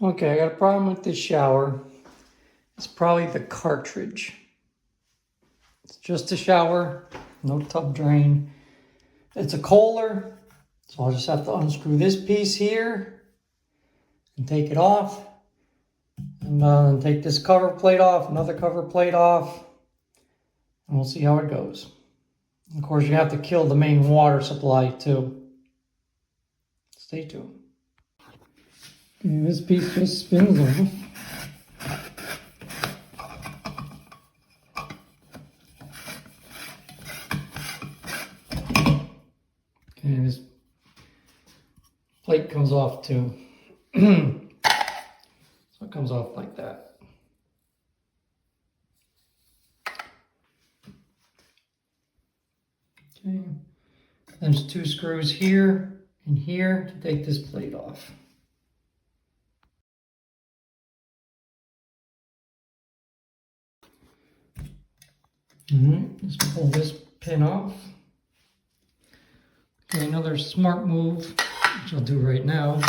Okay, I got a problem with this shower. It's probably the cartridge. It's just a shower, no tub drain. It's a Kohler, so I'll just have to unscrew this piece here and take it off. And take this cover plate off, another cover plate off, and we'll see how it goes. Of course, you have to kill the main water supply too. Stay tuned. Okay, this piece just spins off. Okay, this plate comes off too. So it comes off like that. Okay, there's 2 screws here and here to take this plate off. Alright, let's pull this pin off. Okay, another smart move, which I'll do right now,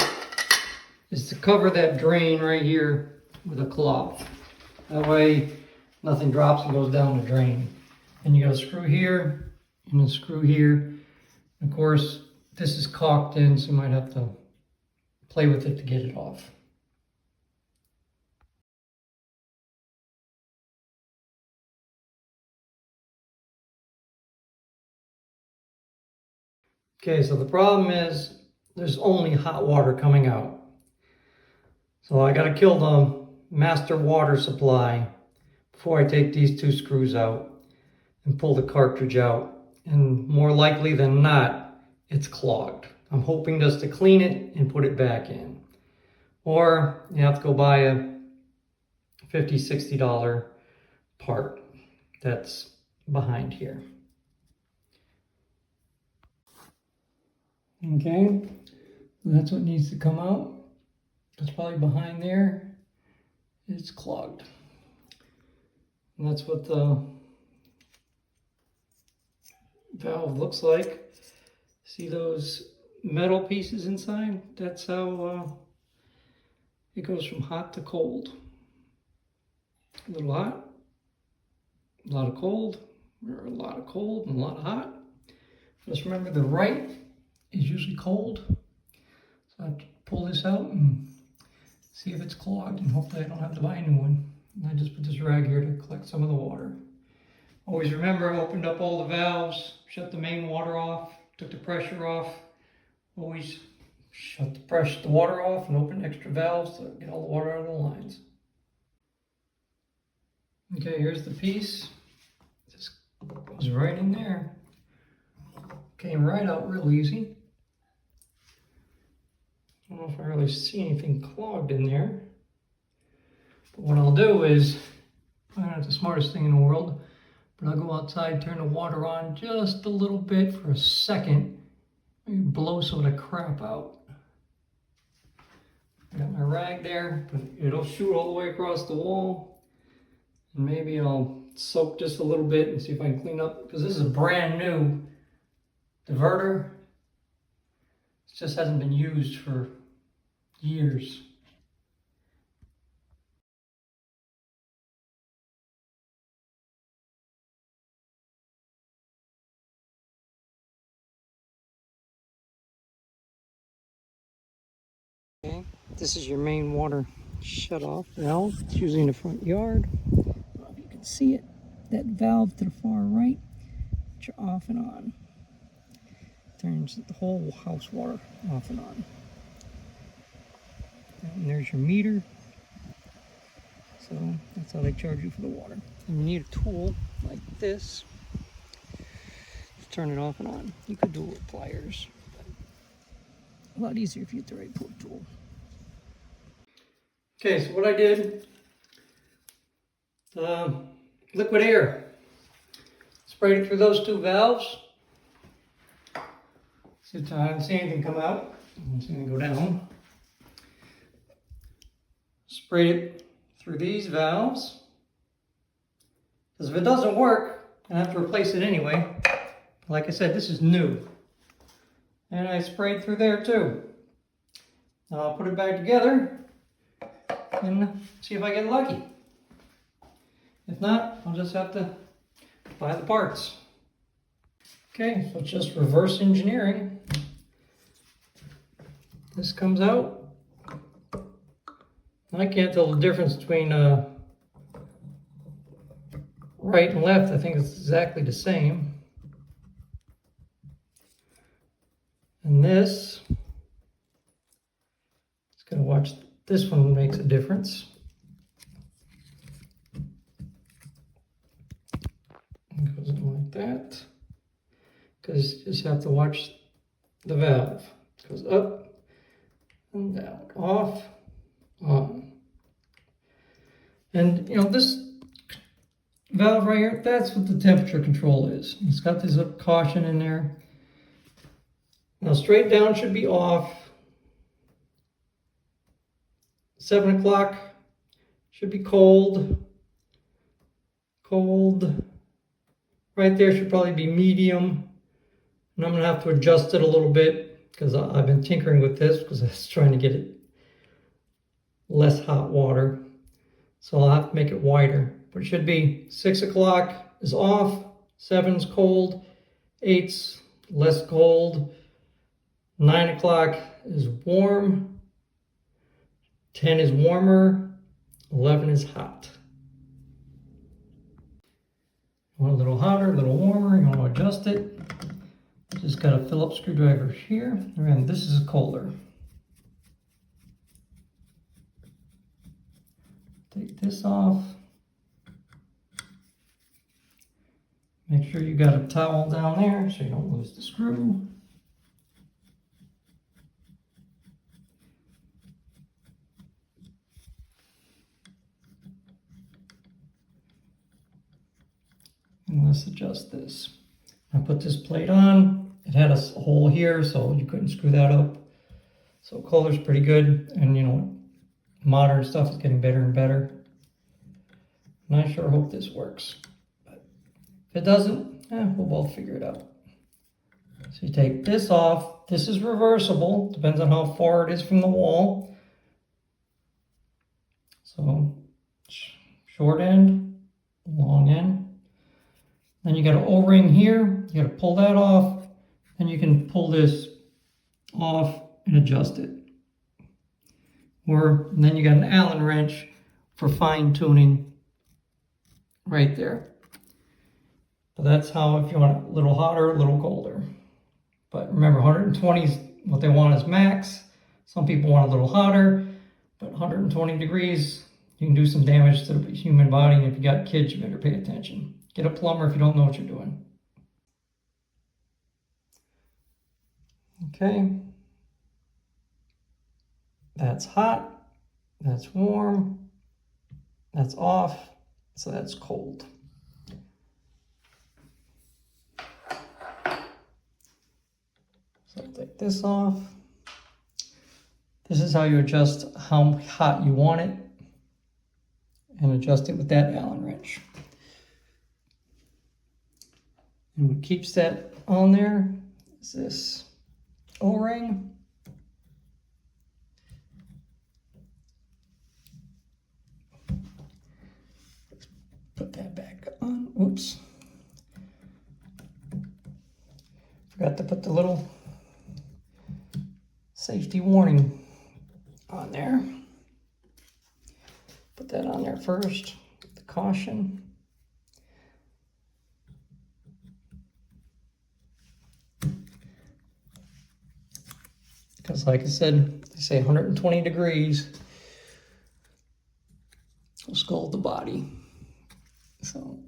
is to cover that drain right here with a cloth. That way nothing drops and goes down the drain. And you got a screw here and a screw here. Of course, this is caulked in, so you might have to play with it to get it off. Okay, so the problem is there's only hot water coming out. So I gotta kill the master water supply before I take these 2 screws out and pull the cartridge out. And more likely than not, it's clogged. I'm hoping just to clean it and put it back in. Or you have to go buy a $50, $60 part that's behind here. Okay, that's what needs to come out. It's probably behind there. It's clogged. And that's what the valve looks like. See those metal pieces inside? That's how it goes from hot to cold. A little hot, a lot of cold, or a lot of cold and a lot of hot. Just remember the right is usually cold. So I have to pull this out and see if it's clogged, and hopefully I don't have to buy a new one. And I just put this rag here to collect some of the water. Always remember, I opened up all the valves, shut the main water off, took the pressure off. Always shut the water off and open extra valves to get all the water out of the lines. Okay, here's the piece. This goes right in there. Came right out real easy. I don't know if I really see anything clogged in there. But what I'll do is, I'm not the smartest thing in the world, but I'll go outside, turn the water on just a little bit for a second, maybe blow some of the crap out. I got my rag there, but it'll shoot all the way across the wall. And maybe I'll soak just a little bit and see if I can clean up, because this is a brand new diverter. It just hasn't been used for years. Okay, this is your main water shut-off valve. It's usually in the front yard. I don't know if you can see it. That valve to the far right, which are off and on. Turns the whole house water off and on. And there's your meter. So that's how they charge you for the water. And you need a tool like this to turn it off and on. You could do it with pliers. A lot easier if you get the right tool. Okay, so what I did, liquid air. Sprayed it through those 2 valves. I didn't see anything come out. I didn't see anything go down. Sprayed it through these valves. Because if it doesn't work, I have to replace it anyway. Like I said, this is new. And I sprayed through there too. Now I'll put it back together and see if I get lucky. If not, I'll just have to buy the parts. Okay, so it's just reverse engineering. This comes out. I can't tell the difference between right and left. I think it's exactly the same. And this, it's going to watch, this one makes a difference. It goes in like that. Because you just have to watch the valve. It goes up and down, off, on. And you know, this valve right here, that's what the temperature control is. It's got this caution in there. Now straight down should be off. 7 o'clock should be cold. Cold. Right there should probably be medium. And I'm going to have to adjust it a little bit because I've been tinkering with this because I was trying to get it less hot water. So I'll have to make it wider. But it should be 6 o'clock is off, 7's cold, 8's less cold, 9 o'clock is warm, 10 is warmer, 11 is hot. You want a little hotter, a little warmer, you want to adjust it. Just got a Phillips screwdriver here, and this is a Kohler. Take this off. Make sure you got a towel down there so you don't lose the screw. And let's adjust this. I put this plate on. It had a hole here, so you couldn't screw that up. So Kohler's pretty good, and you know, modern stuff is getting better and better. And I sure hope this works. But if it doesn't, we'll both figure it out. So you take this off. This is reversible. Depends on how far it is from the wall. So short end, long end. Then you got an O-ring here. You got to pull that off. And you can pull this off and adjust it. And then you got an Allen wrench for fine tuning right there. So that's how, if you want it a little hotter, a little colder. But remember, 120 is what they want is max. Some people want a little hotter, but 120 degrees, you can do some damage to the human body. And if you got kids, you better pay attention. Get a plumber if you don't know what you're doing. Okay. That's hot. That's warm. That's off. So that's cold. So I'll take this off. This is how you adjust how hot you want it. And adjust it with that Allen wrench. And what keeps that on there is this O-ring. Put that back on. Oops. Forgot to put the little safety warning on there. Put that on there first. The caution. Because like I said, they say 120 degrees will scald the body. So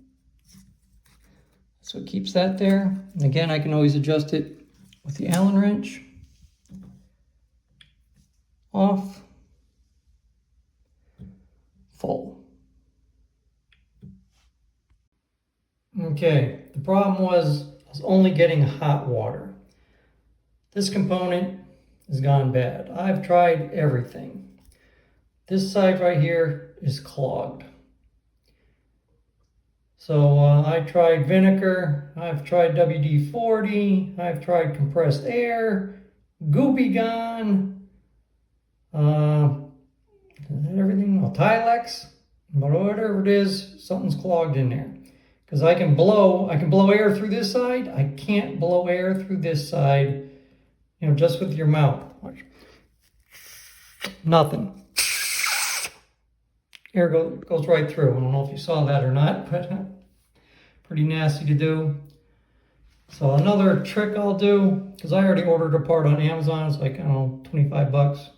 that's what keeps that there. And again, I can always adjust it with the Allen wrench. Off. Full. Okay, the problem was I was only getting hot water. This component has gone bad. I've tried everything. This side right here is clogged. So I tried vinegar, I've tried WD-40, I've tried compressed air, Goopy Gone, Everything, well, Tilex, but whatever it is, something's clogged in there. Because I can blow air through this side. I can't blow air through this side, you know, just with your mouth. Watch. Nothing. Air goes right through. I don't know if you saw that or not, but pretty nasty to do. So another trick I'll do, because I already ordered a part on Amazon, it's like, I don't know, 25 bucks.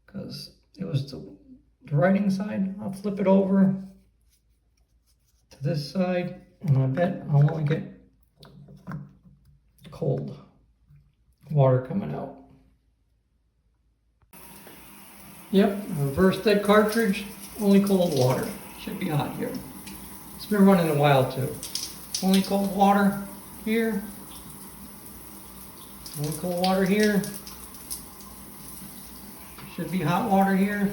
Because it was the writing side. I'll flip it over to this side, and I bet I'll only get cold water coming out. Yep, reverse dead cartridge, only cold water. Should be hot here. It's been running a while too. Only cold water here. Only cold water here. Should be hot water here.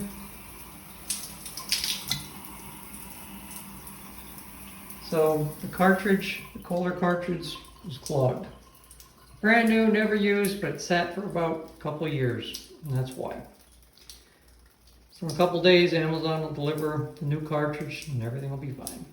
So the cartridge, the Kohler cartridge, was clogged. Brand new, never used, but sat for about a couple of years, and that's why. So in a couple days, Amazon will deliver the new cartridge and everything will be fine.